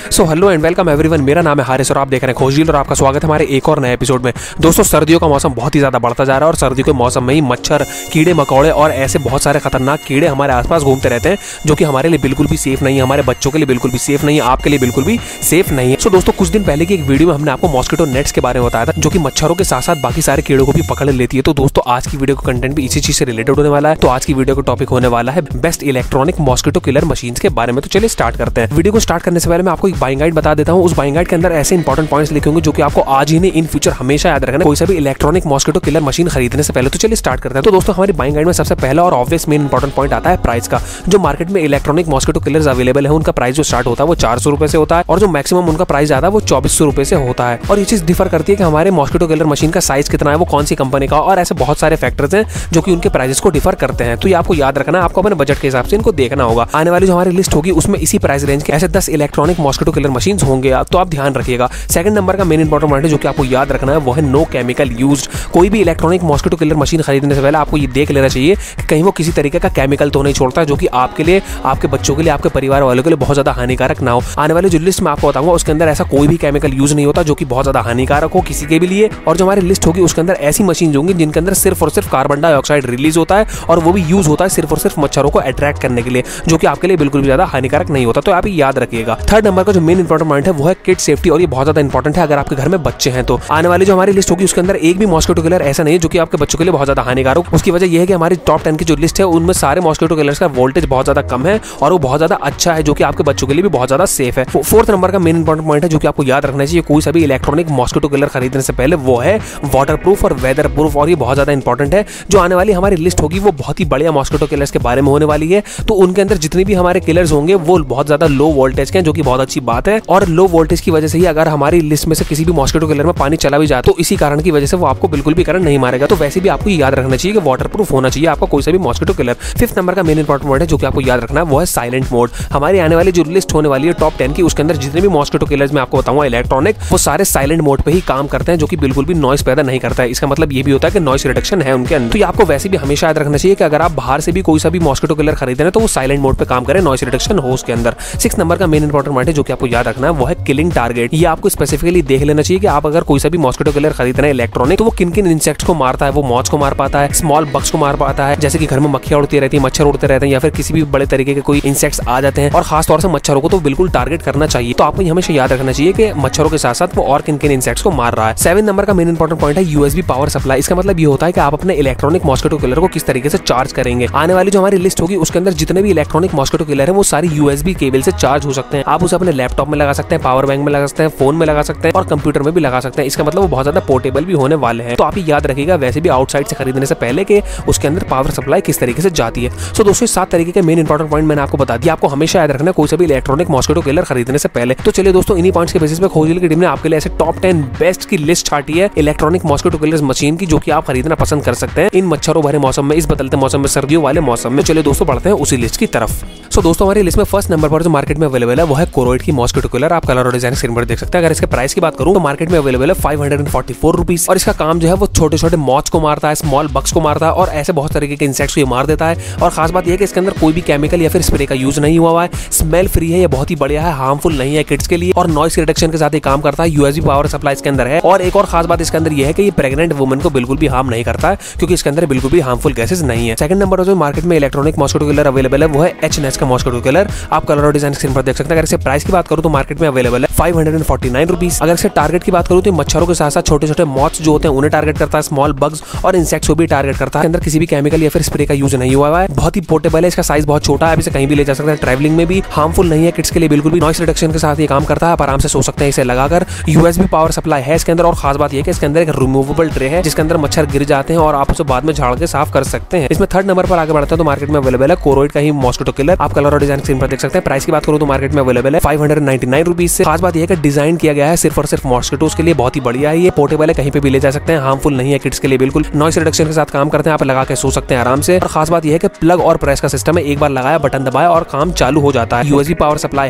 So hello and welcome everyone, मेरा नाम है हारिस और आप देख रहे हैं खोजडील और आपका स्वागत है हमारे एक और नए एपिसोड में। दोस्तों, सर्दियों का मौसम बहुत ही ज़्यादा बढ़ता जा रहा है और सर्दियों के मौसम में ही मच्छर, कीड़े मकोड़े और ऐसे बहुत सारे खतरनाक कीड़े हमारे आसपास घूमते रहते हैं जो कि हमारे लिए बिल्कुल भी सेफ नहीं है, हमारे बच्चों के लिए बिल्कुल भी सेफ नहीं है, आपके लिए बिल्कुल भी सेफ नहीं है। सो दोस्तों, कुछ दिन पहले की एक वीडियो में हमने आपको मॉस्किटो नेट्स के बारे में बताया था जो कि मच्छरों के साथ साथ बाकी सारे कीड़ों को भी पकड़ लेती है। तो दोस्तों, आज की वीडियो का कंटेंट भी इसी चीज से रिलेटेड होने वाला है। तो आज की वीडियो का टॉपिक होने वाला है best electronic mosquito killer machines के बारे में। तो चलिए स्टार्ट करते हैं। वीडियो को स्टार्ट करने से पहले मैं आपको एक बाइंग गाइड बता देता हूं। उस बाइंग गाइड के अंदर ऐसे इंपॉर्टेंट पॉइंट्स लिखे होंगे जो कि आपको आज ही नहीं, इन फ्यूचर हमेशा याद रखना है कोई सा भी इलेक्ट्रॉनिक मॉस्किटो किलर मशीन खरीदने से पहले। तो चलिए स्टार्ट करते हैं। तो दोस्तों, हमारी बाइंग गाइड में सबसे पहला और ऑब्वियस मेन इंपॉर्टेंट पॉइंट आता है प्राइस का। जो मार्केट में इलेक्ट्रॉनिक मॉस्किटो किलर्स अवेलेबल है उनका प्राइस जो स्टार्ट होता है वो 400 रुपए से होता है और जो मैक्सिमम उनका प्राइस आता है वो 2400 रुपए से होता है। और ये चीज डिफर करती है कि हमारे मॉस्किटो किलर मशीन का साइज कितना है, वो कौन सी कंपनी का, और ऐसे बहुत सारे फैक्टर्स हैं जो कि उनके प्राइसेस को डिफर करते हैं। तो ये आपको याद रखना है, आपको अपने बजट के हिसाब से इनको देखना होगा। आने वाली जो हमारी लिस्ट होगी उसमें इसी प्राइस रेंज के ऐसे 10 इलेक्ट्रॉनिक मॉस्किटो किलर मशीन होंगे, तो आप ध्यान रखिएगा। सेकंड नंबर का मेन इंपॉर्टेंट पॉइंट है जो कि आपको याद रखना है वो है नो केमिकल यूज्ड। कोई भी इलेक्ट्रॉनिक मॉस्किटो किलर मशीन खरीदने से पहले आपको ये देख लेना चाहिए कि कहीं वो किसी तरीके का केमिकल तो नहीं छोड़ता जो कि आपके लिए, आपके बच्चों के लिए, आपके परिवार वालों के लिए बहुत ज्यादा हानिकारक ना हो। आने वाली जो लिस्ट में आपको बताऊंगा उसके अंदर ऐसा कोई भी केमिकल यूज नहीं होता जो कि बहुत ज्यादा हानिकारक हो किसी के भी लिए। और जो हमारी लिस्ट होगी उसके अंदर ऐसी मशीन होंगी जिनके अंदर सिर्फ और सिर्फ कार्बन डाइऑक्साइड रिलीज होता है और वो भी यूज होता है सिर्फ और सिर्फ मच्छरों को अट्रैक्ट करने के लिए, जो कि आपके लिए बिल्कुल भी ज्यादा हानिकारक नहीं होता। तो आप याद रखिएगा। थर्ड नंबर का जो मेन इंपॉर्टेंट पॉइंट है वो है किड सेफ्टी, और ये बहुत ज्यादा इंपॉर्टेंट है अगर आपके घर में बच्चे हैं तो। आने वाली जो हमारी लिस्ट होगी उसके अंदर एक भी मॉस्किटो किलर ऐसा नहीं है जो कि आपके बच्चों के लिए बहुत ज्यादा हानिकारक हो। उसकी वजह यह है कि हमारी टॉप 10 की जो लिस्ट है उनमें सारे मॉस्किटो किलर्स का वोल्टेज बहुत ज्यादा कम है और वो बहुत ज्यादा अच्छा है जो कि आपके बच्चों के लिए भी बहुत ज्यादा सेफ है। फोर्थ नंबर का मेन इंपॉर्टेंट पॉइंट है जो कि आपको याद रखना चाहिए कोई सा भी इलेक्ट्रॉनिक मॉस्किटो किलर खरीदने से पहले वो है वाटर प्रूफ और वेदर प्रूफ, और ये बहुत ज्यादा इंपॉर्टेंट है। जो आने वाली हमारी लिस्ट होगी वो बहुत ही बढ़िया मॉस्किटो किलर्स के बारे में होने वाली है। तो उनके अंदर जितने भी हमारे किलर्स होंगे वो बहुत ज्यादा लो वोल्टेज के हैं जो कि बहुत अच्छी बात है। और लो वोल्टेज की वजह से ही अगर हमारी लिस्ट में से किसी भी मॉस्किटो किलर में पानी चला भी जाए तो इसी कारण की वजह से वो आपको बिल्कुल भी करंट नहीं मारेगा। तो वैसे भी आपको याद रखना चाहिए कि वाटर प्रूफ होना चाहिए आपका कोई सा भी मॉस्किटो किलर। फिफ्थ नंबर का मेन इंपॉर्टेंट पॉइंट है जो कि आपको याद रखना है वो है साइलेंट मोड। हमारी आने वाली जो लिस्ट होने वाली है टॉप 10 की उसके अंदर जितने भी मॉस्किटो किलर्स मैं आपको बताऊंगा इलेक्ट्रॉनिक, वो सारे साइलेंट मोड पे ही काम करते हैं जो कि बिल्कुल भी नॉइस पैदा नहीं करता है। इसका मतलब ये भी होता है कि नॉइस रिडक्शन है उनके अंदर। तो ये आपको वैसे भी हमेशा याद रखना चाहिए कि अगर आप बाहर से भी कोई सा भी मॉस्किटो किलर खरीदे तो वो साइलेंट मोड पे काम करे, नॉइस रिडक्शन हो उसके अंदर। सिक्स नंबर का मेन इंपॉर्टेंट पॉइंट है जो कि आपको याद रखना है वो है किलिंग टारगेट। ये आपको स्पेसिफिकली देख लेना चाहिए कि आप अगर कोई सा भी मॉस्किटो किलर खरीद रहे हैं इलेक्ट्रॉनिक तो वो किन किन इंसेक्ट्स को मारता है। वो मॉथ्स को मार पाता है, स्मॉल बग्स को मार पाता है, जैसे कि घर में मक्खियां उड़ती रहती है, मच्छर उड़ते रहते हैं, या फिर किसी भी बड़े तरीके के कोई इंसेक्ट्स आ जाते हैं, और खास तौर से मच्छरों को तो बिल्कुल टारगेट करना चाहिए। तो आपको हमेशा याद रखना चाहिए कि मच्छरों के साथ साथ वो और किन किन इंसेक्ट्स को मार रहा है। 7 नंबर का मेन इंपॉर्टेंट पॉइंट है यूएसबी पावर सप्लाई। इसका मतलब ये होता है कि आप अपने इलेक्ट्रॉनिक मॉस्किटो किलर को किस तरीके से चार्ज करेंगे। आने वाली जो हमारी लिस्ट होगी उसके अंदर जितने भी इलेक्ट्रॉनिक मॉस्किटो किलर है वो सारी यूएसबी केबल से चार्ज हो सकते हैं। आप उसे अपने लैपटॉप में लगा सकते हैं, पावर बैंक में लगा सकते हैं, फोन में लगा सकते हैं और कंप्यूटर में भी लगा सकते हैं। इसका मतलब वो बहुत ज्यादा पोर्टेबल भी होने वाले हैं। तो आप याद रखिएगा वैसे भी आउटसाइड से खरीदने से पहले के उसके अंदर पावर सप्लाई किस तरीके से जाती है। सो दोस्तों, 7 तरीके के मेन इंपॉर्टेंट पॉइंट मैंने आपको बता दिया। आपको हमेशा याद रखना कोई सा भी इलेक्ट्रॉनिक मॉस्किटो किलर खरीदने से पहले। तो चलिए दोस्तों, इन्हीं पॉइंट्स के बेसिस पे खोजडील की टीम ने आपके लिए ऐसे टॉप 10 बेस्ट की लिस्ट छाटी है इलेक्ट्रॉनिक मॉस्किटो किलर मशीन की जो कि आप खरीदना पसंद कर सकते हैं इन मच्छरों भरे मौसम में, इस बदलते मौसम में, सर्दियों वाले मौसम में। चलिए दोस्तों, बढ़ते हैं उसी लिस्ट की तरफ। सो दोस्तों, हमारी लिस्ट में फर्स्ट नंबर पर जो मार्केट में अवेलेबल है वो है कोरोइड की मॉस्किटो किलर। आप कलर और डिजाइन स्क्रीन पर देख सकते हैं। अगर इसके प्राइस की बात करूं तो मार्केट में अवेलेबल है 544 रुपीज, और इसका काम जो है वो छोटे छोटे मॉथ्स को मारता है, स्मॉल बग्स को मारता है और ऐसे बहुत तरीके के इंसेक्ट्स को ये मार देता है। और खास बात यह है कि इसके अंदर कोई भी केमिकल या फिर स्प्रे का यूज नहीं हुआ है, स्मेल फ्री है, ये बहुत ही बढ़िया है, हार्मफुल नहीं है किड्स के लिए, और नॉइस रिडक्शन के साथ ये काम करता है। यूएसबी पावर सप्लाई इसके अंदर है, और एक और खास बात इसके अंदर यह है कि ये प्रेग्नेंट वुमेन को बिल्कुल भी हार्म नहीं करता है क्योंकि इसके अंदर बिल्कुल भी हार्मफुल गैसेस नहीं है। सेकंड नंबर जो मार्केट में इलेक्ट्रॉनिक मॉस्किटो किलर अवेलेबल है वो है एचनेस का मॉस्किटो किलर। आप कलर और डिजाइन स्क्रीन पर देख सकते हैं। अगर इसके प्राइस की बात करूं तो मार्केट में अवेलेबल है 549 रुपीज। अगर इसके टारगेट की बात करूं तो मच्छरों के साथ साथ छोटे छोटे मॉथ्स जो होते हैं उन्हें टारगेट करता है, स्मॉल बग्स और इंसेक्ट्स को भी टारगेट करता है। अंदर किसी भी केमिकल या फिर स्प्रे का यूज नहीं हुआ है, बहुत ही पोर्टेबल है, इसका साइज बहुत छोटा है, आप इसे कहीं भी ले जा सकते हैं, ट्रैवलिंग में भी हार्मफुल नहीं है किड्स के लिए बिल्कुल भी, नॉइस रिडक्शन के साथ ये काम करता है, आप आराम से सो सकते हैं इसे लगाकर। यूएसबी पावर सप्लाई है इसके अंदर, और खास बात यह है कि इसके अंदर एक रिमूवेबल ट्रे है जिसके अंदर मच्छर गिर जाते हैं और आप उसे बाद में झाड़ के साफ कर सकते हैं। इसमें थर्ड नंबर पर आगे बढ़ते हैं तो मार्केट में अवेलेबल है कोरोइड का ही मॉस्किटो किलर। आप कलर और डिजाइन स्क्रीन पर देख सकते हैं। प्राइस की बात करूं तो मार्केट में अवेलेबल है 599 रुपीज से। खास बात यह है कि डिजाइन किया गया है सिर्फ और सिर्फ मॉस्किटोज के लिए, बहुत ही बढ़िया है, ये पोर्टेबल है, कहीं पे भी ले जा सकते हैं, हार्मफुल नहीं है किड्स के लिए बिल्कुल, नॉइस रिडक्शन के साथ काम करते हैं, आप लगा के सो सकते हैं आराम से। और खास बात यह है कि प्लग और प्रेस का सिस्टम है, एक बार लगाया बटन दबाया और काम चालू हो जाता है। यूएसबी पावर सप्लाई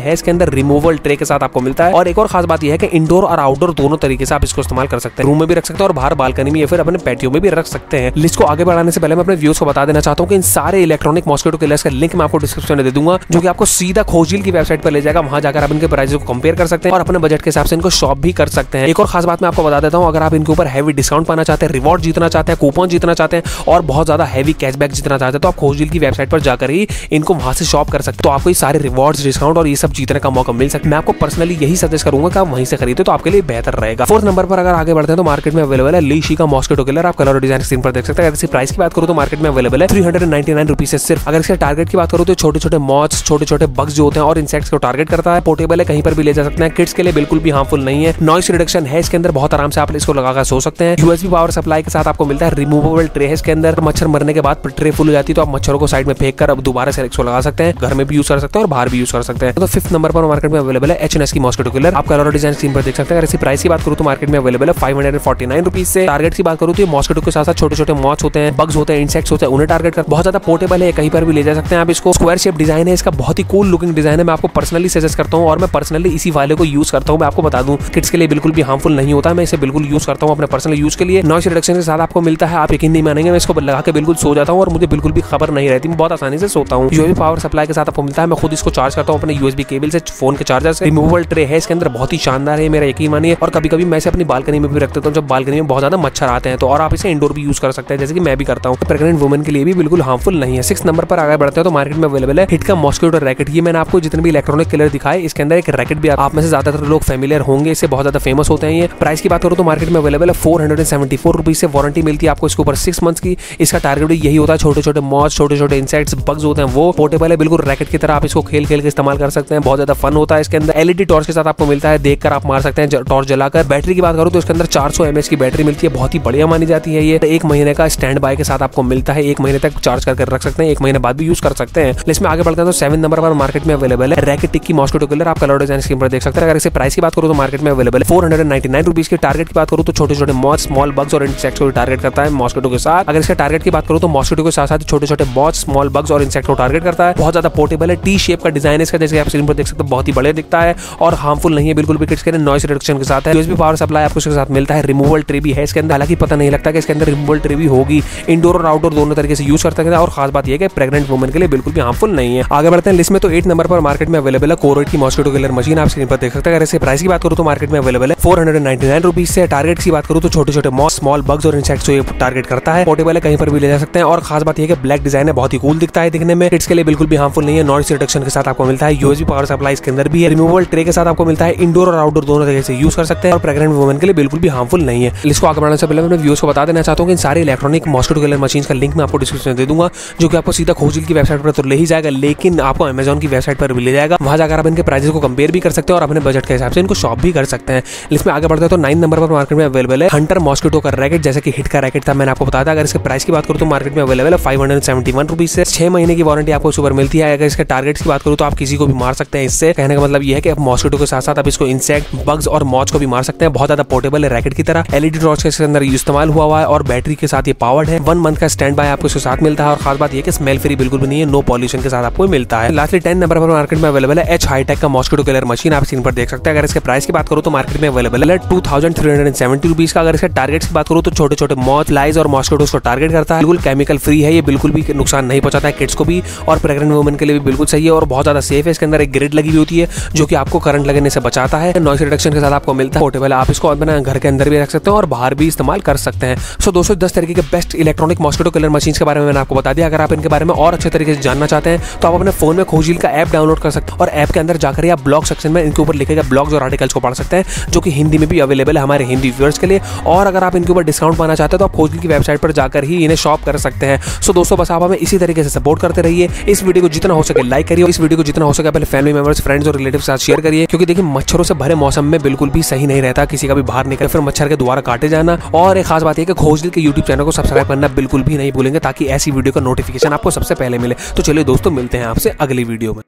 है इसके अंदर, रिमूवल ट्रे के साथ आपको मिलता है। और एक और खास बात यह है कि इंडोर और आउटडोर दोनों तरीके से आप इसको इस्तेमाल कर सकते हैं, रूम में भी रख सकते हैं और बाहर बालकनी में या फिर अपने पैटियो में भी रख सकते हैं। लिस्ट को आगे बढ़ाने से पहले मैं अपने व्यूअर्स को बता देना चाहता हूं कि इन सारे इलेक्ट्रॉनिक मॉस्किटो किलर्स का लिंक मैं आपको डिस्क्रिप्शन में दे दूंगा जो कि आपको सीधा खोजडील की वेबसाइट पर ले जाएगा। वहां जाकर आप इनके प्राइस को कंपेयर कर सकते हैं और अपने बजट के हिसाब से इनको शॉप भी कर सकते हैं। एक और खास बात मैं आपको बता देता हूँ, अगर आप इनके ऊपर हैवी डिस्काउंट पाना चाहते हैं, रिवॉर्ड जीतना चाहते हैं, कूपन जीतना चाहते हैं और बहुत ज्यादा हैवी कैशबैक जीतना चाहते हैं, तो आप खोजडील की वेबसाइट पर जाकर ही इनको वहां से शॉप कर सकते हैं। तो आपको ये सारे रिवॉर्ड्स, डिस्काउंट और ये सब जीतने का मौका मिल सकता है। मैं आपको पर्सनली यही सजेस्ट करूंगा कि आप वहीं से खरीदे तो आपके लिए बेहतर रहेगा। फोर्थ नंबर पर अगर आगे बढ़ते हैं तो मार्केट में अवेलेबल है लीशी का मॉस्किटो किलर। आप कलर और डिजाइन स्क्रीन पर देख सकते हैं। अगर इसकी प्राइस की बात करूं तो मार्केट में अवेलेबल है 399 रुपीज से सिर्फ। अगर इसके टारगेट की बात करूं तो छोटे छोटे मॉथ्स, छोटे छोटे बग्स जो होते हैं और इंसेक्ट्स को टारगेट करता है। पोर्टेबल है, कहीं पर भी ले जा सकते हैं। किड्स के लिए बिल्कुल भी हार्मफुल नहीं है। नॉइस रिडक्शन है इसके अंदर, बहुत आराम से आप इसको लगाकर सो सकते हैं। यूएसबी पावर सप्लाई के साथ आपको मिलता है। रिमूवेबल ट्रे है इसके अंदर। मच्छर मरने के बाद ट्रे फुल हो जाती है तो आप मच्छरों को साइड में फेंक कर अब दोबारा से इसको लगा सकते हैं। घर में भी यूज कर सकते हैं और बाहर भी यूज कर सकते हैं। तो फिफ्थ नंबर पर मार्केट में अवेलेबल है एचएनएस की मॉस्किटो किलर। आप कलर और डिजाइन स्क्रीन पर देख सकते हैं। अगर इसकी प्राइस की बात करूं तो मार्केट में अवेलेबल है 549 रुपीज से। टारगेट की बात करूं तो ये मॉस्किटो के साथ साथ छोटे छोटे मॉथ्स होते हैं, बग्स होते हैं, इंसेक्ट्स होते हैं, उन्हें टारगेट कर। बहुत ज्यादा पोर्टेबल है, कहीं पर भी ले जा सकते हैं आप इसको। स्क्वायर शेप डिजाइन है इसका, बहुत ही कूल लुकिंग डिजाइन है। मैं आपको पर्सनली सजेस्ट करता हूं और मैं पर्सनली इसी वाले को यूज करता हूं। मैं आपको बता दूं किड्स के लिए बिल्कुल भी हार्मफुल नहीं होता। मैं इसे बिल्कुल यूज करता हूं अपने पर्सनल यूज के लिए। नॉइस रिडक्शन के साथ आपको मिलता है। आप यकीन नहीं मानेंगे, मैं इसको लगा के बिल्कुल सो जाता हूं और मुझे बिल्कुल भी खबर नहीं रहती। मैं बहुत आसानी से सोता हूं। यूएसबी पावर सप्लाई के साथ आपको मिलता है। मैं खुद इसको चार्ज करता हूं अपने यूएसबी केबल से, फोन के चार्जर से। रिमूवेबल ट्रे है इसके अंदर, बहुत ही शानदार है, मेरा यकीन मानिए। और कभी कभी मैं इसे अपनी बालकनी में भी रख देता हूं जब बालकनी में बहुत ज्यादा मच्छर आते हैं तो। और आप इसे इंडोर भी यूज कर सकते हैं जैसे कि मैं भी करता हूं। प्रेग्नेंट वुमेन के लिए भी बिल्कुल हार्मफुल नहीं है। 6 नंबर पर आगे बढ़ते हैं तो मार्केट में अवेलेबल है हिट का मॉस्किटो रैकेट। ये मैंने आपको जितने भी इलेक्ट्रॉनिक किलर दिखाए इसके अंदर एक रैकेट भी आप में से ज्यादातर लोग फेमिलियर होंगे, इससे बहुत ज्यादा फेमस होते हैं ये। प्राइस की बात करूं तो मार्केट में अवेलेबल है 474 रुपीज से। वारंटी मिलती है आपको इसके ऊपर 6 मंथ्स की। इसका टारगेट भी यही होता है, छोटे छोटे मॉस, छोटे छोटे इंसेक्ट्स, बग्स होते हैं वो। पोर्टेबल है, बिल्कुल रैकेट की तरह। आप इसको खेल खेल के इस्तेमाल कर सकते हैं, बहुत ज्यादा फन होता है। इसके अंदर एलईडी टॉर्च के साथ आपको मिलता है, देखकर आप मार सकते हैं टॉर्च जलाकर। बैटरी की बात करूं तो इसके अंदर 400 mAh की बैटरी मिलती है, बहुत ही बढ़िया मानी जाती है ये। 1 महीने का स्टैंड बाय के साथ आपको मिलता है, 1 महीने तक चार्ज करके रख सकते हैं, 1 महीने बाद भी यूज कर सकते हैं। इसमें आगे बढ़ते हैं तो 7 नंबर पर मार्केट में अवेलेबल है रैकेट टिक की मॉस्किटो किलर। आप कलर डिजाइन स्क्रीन पर देख सकते हैं। अगर इसे प्राइस की बात करूं तो मार्केट में अवेलेबल है 499 रुपीज की। टारगेट की बात करूं तो छोटे छोटे मॉथ, स्मॉल बग्स और इंसेक्ट्स को टारगेट करता है मॉस्किटो के साथ। अगर इसके टारगेट की बात करूं तो मॉस्किटो के साथ साथ छोटे छोटे मॉथ, स्मॉल बग्स और इंसेक्ट को टारगेट करता है। बहुत ज्यादा पोर्टेबल है, टी शेप का डिजाइन है इसका, जैसे आप स्क्रीन पर देख सकते हैं, बहुत ही बड़े दिखता है और हार्मफुल नहीं है बिल्कुल भी। किड्स के लिए नॉइस रिडक्शन के साथ है। यूएसबी पावर सप्लाई आपको इसके साथ मिलता है। रिमूवेबल ट्रे भी है इसके अंदर, हालांकि पता नहीं लगता कि इसके अंदर रिमूवेबल ट्रे भी होगी। इंडोर और आउटडोर दोनों तरीके से यूज कर सकते हैं और खास बात यह है कि प्रेग्नेंट वुमेन के लिए बिल्कुल भी हार्मफुल नहीं है। आगे बढ़ते हैं लिस्ट में तो 8 नंबर पर मार्केट में अवेलेबल है कोरोइड की मॉस्किटो किलर मशीन। आप स्क्रीन पर देख सकते हैं। अगर इसके प्राइस की बात करूं तो मार्केट में अवेलेबल है 499 रुपीज से। टारगेट की बात करूं तो छोटे छोटे मॉस, स्मॉल बग्स और इंसेक्ट्स को टारगेट करता है। पोर्टेबल है, कहीं पर भी ले जा सकते हैं और खास बात यह है कि ब्लैक डिजाइन है, बहुत ही कूल दिखता है दिखने में। किड्स के लिए बिल्कुल भी हार्मफुल नहीं है। नॉइस रिडक्शन के साथ आपको मिलता है। यूएसबी पावर सप्लाई इसके अंदर भी है। रिमूवेबल ट्रे के साथ आपको मिलता है। इंडोर और आउटडोर दोनों तरीके से यूज कर सकते हैं और प्रेग्नेंट वुमेन के लिए बिल्कुल भी हार्मफुल नहीं है। इसको आगे बढ़ने से पहले मैं व्यूअर्स को बता देना चाहता हूं कि इन सारे इलेक्ट्रॉनिक मॉस्किटो किलर मशीन का लिंक मैं आपको डिस्क्रिप्शन में दे दूंगा, जो कि आपको सीधा खोजडील की वेबसाइट पर तो ले ही जाएगा, लेकिन आपको अमेजॉन की वेबसाइट पर भी ले जाएगा। वहां जाकर आप इनके प्राइसेस को कंपेयर भी कर सकते हैं और अपने बजट के हिसाब से इनको शॉप भी कर सकते हैं। इसमें आगे बढ़ते हैं तो 9 नंबर पर मार्केट में अवेलेबल है हंटर मॉस्किटो का रैकेट, जैसे कि हिट का रैकेट था, मैंने आपको बताया था। अगर इसके प्राइस की बात करूं तो मार्केट में अवेलेबल है 571 रुपीज से। 6 महीने की वारंटी आपको इस ऊपर मिलती है। अगर इसके टारगेट्स की बात करूं तो आप किसी को भी मार सकते हैं इससे। कहने का मतलब यह है कि आप मॉस्किटो के साथ साथ आप इसको इंसेक्ट, बग्स और मॉथ्स को भी मार सकते हैं। बहुत ज्यादा पोर्टेबल है रैकेट की तरह। एलईडी टॉर्च के इसके अंदर इस्तेमाल हुआ है और बैटरी के साथ ये पावर्ड है। 1 मंथ का स्टैंड बाय आपको इसके साथ मिलता है और खास बात यह कि स्मेल फ्री बिल्कुल भी नहीं है, नो पॉल्यूशन के साथ आपको मिलता है। लास्टली 10 नंबर पर मार्केट में अवेलेबल है एच हाईटेक का मॉस्किटो किलर मशीन। आप स्क्रीन पर देख सकते हैं। अगर इसके प्राइस की बात करूं तो मार्केट में अवेलेबल है 2370 रुपीज का। अगर इसके टारगेट्स की बात करूं तो छोटे छोटे मॉथ, फ्लाइज और मॉस्किटोस को टारगेट करता है। बिल्कुल केमिकल फ्री है, ये बिल्कुल भी नुकसान नहीं पहुंचाता है किड्स को भी और प्रेग्नेंट वुमेन के लिए भी बिल्कुल सही है और बहुत ज्यादा सेफ है। इसके अंदर एक ग्रिड लगी हुई होती है जो कि आपको करंट लगने से बचाता है। नॉइस रिडक्शन के साथ आपको मिलता है। पोर्टेबल आप इसको अपने घर के अंदर भी रख सकते हैं और बाहर भी इस्तेमाल कर सकते हैं। सो दोस्तों 10 तरीके के best electronic mosquito killer machine के बारे में मैंने आपको बता दिया। अगर आप इनके बारे में और अच्छे तरीके से जानना चाहते हैं तो आप अपने फोन में खोजडील का ऐप डाउनलोड कर सकते हैं और ऐप के अंदर जाकर आप ब्लॉग सेक्शन में इनके ऊपर लिखे गए ब्लॉग्स और आर्टिकल्स को पढ़ सकते हैं, जो कि हिंदी में भी अवेलेबल है हमारे हिंदी व्यूअर्स के लिए। और अगर आप इनके ऊपर डिस्काउंट पाना चाहते हैं तो आप खोजडील की वेबसाइट पर जाकर ही इन्हें शॉप कर सकते हैं। सो दोस्तों बस आप हमें इसी तरीके से सपोर्ट करते रहिए। इस वीडियो को जितना हो सके लाइक करिए, इस वीडियो को जितना हो सके अपने फैमिली मेंबर्स, फ्रेंड्स और रिलेटिव के साथ शेयर करिए, क्योंकि देखिए मच्छरों से भरे मौसम में बिल्कुल भी सही नहीं रहता किसी का भी बाहर निकले फिर मच्छर के द्वारा काटे जाना। और एक खास बात है कि खोजडील के यूट्यूब चैनल को सब्सक्राइब करना बिल्कुल भी नहीं भूलेंगे, ताकि ऐसी वीडियो का नोटिफिकेशन आपको सबसे पहले मिले। तो चलिए दोस्तों मिलते हैं आपसे अगली वीडियो में।